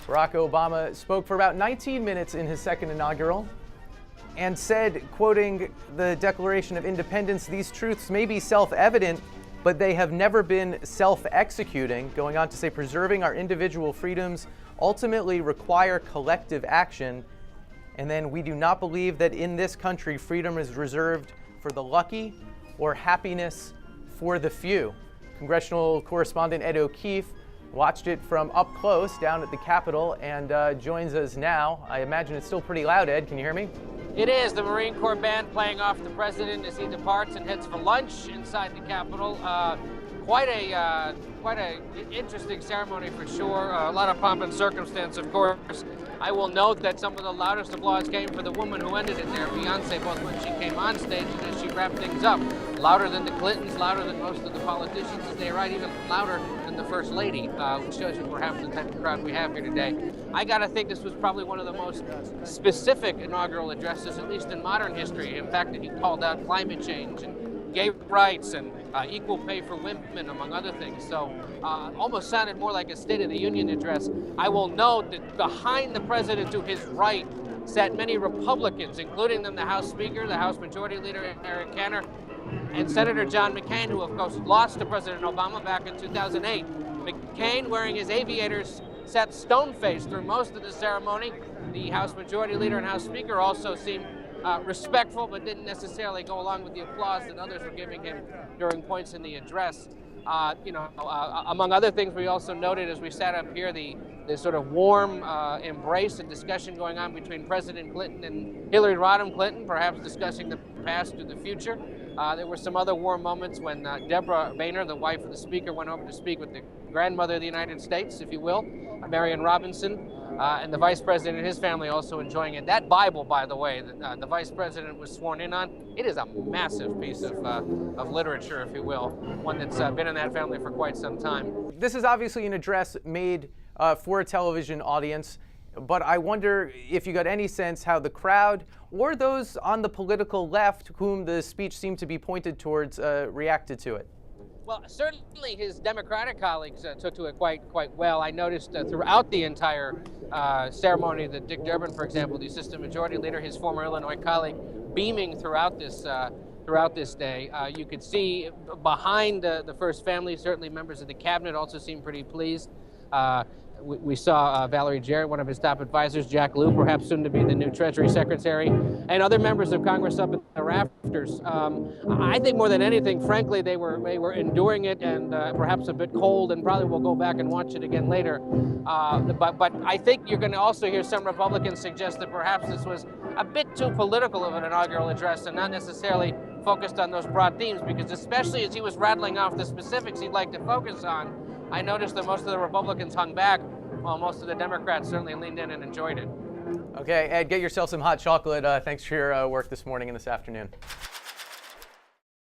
Barack Obama spoke for about 19 minutes in his second inaugural and said, quoting the Declaration of Independence, "These truths may be self-evident, but they have never been self-executing," going on to say preserving our individual freedoms ultimately require collective action. And then we do not believe that in this country freedom is reserved for the lucky or happiness for the few. Congressional correspondent Ed O'Keefe watched it from up close down at the Capitol and joins us now. I imagine it's still pretty loud, Ed. Can you hear me? It is. The Marine Corps band playing off the president as he departs and heads for lunch inside the Capitol. Quite a interesting ceremony for sure. A lot of pomp and circumstance, of course. I will note that some of the loudest applause came for the woman who ended it there, Beyonce, both when she came on stage and as she wrapped things up. Louder than the Clintons, louder than most of the politicians as they arrive, even louder than the First Lady, which shows you perhaps the type of crowd we have here today. I gotta think this was probably one of the most specific inaugural addresses, at least in modern history. In fact, he called out climate change and gay rights and equal pay for women, among other things. So almost sounded more like a State of the Union address. I will note that behind the president to his right sat many Republicans, including them the House Speaker, the House Majority Leader Eric Cantor, and Senator John McCain, who of course lost to President Obama back in 2008. McCain, wearing his aviators, sat stone-faced through most of the ceremony. The House Majority Leader and House Speaker also seemed respectful, but didn't necessarily go along with the applause that others were giving him during points in the address. Among other things, we also noted as we sat up here the sort of warm embrace and discussion going on between President Clinton and Hillary Rodham Clinton, perhaps discussing the past to the future. There were some other warm moments when Deborah Boehner, the wife of the Speaker, went over to speak with the grandmother of the United States, if you will, Marion Robinson, and the Vice President and his family also enjoying it. That Bible, by the way, that the Vice President was sworn in on, it is a massive piece of literature, if you will, one that's been in that family for quite some time. This is obviously an address made for a television audience, but I wonder if you got any sense how the crowd or those on the political left whom the speech seemed to be pointed towards reacted to it. Well, certainly his Democratic colleagues took to it quite well. I noticed throughout the entire ceremony that Dick Durbin, for example, the Assistant Majority Leader, his former Illinois colleague, beaming throughout this day. You could see behind the First Family, certainly members of the cabinet also seemed pretty pleased. We saw Valerie Jarrett, one of his top advisors, Jack Lew, perhaps soon to be the new Treasury Secretary, and other members of Congress up in the rafters. I think more than anything, frankly, they were enduring it and perhaps a bit cold, and probably will go back and watch it again later. But I think you're going to also hear some Republicans suggest that perhaps this was a bit too political of an inaugural address and not necessarily focused on those broad themes, because especially as he was rattling off the specifics he'd like to focus on, I noticed that most of the Republicans hung back, while most of the Democrats certainly leaned in and enjoyed it. Okay, Ed, get yourself some hot chocolate. Thanks for your work this morning and this afternoon.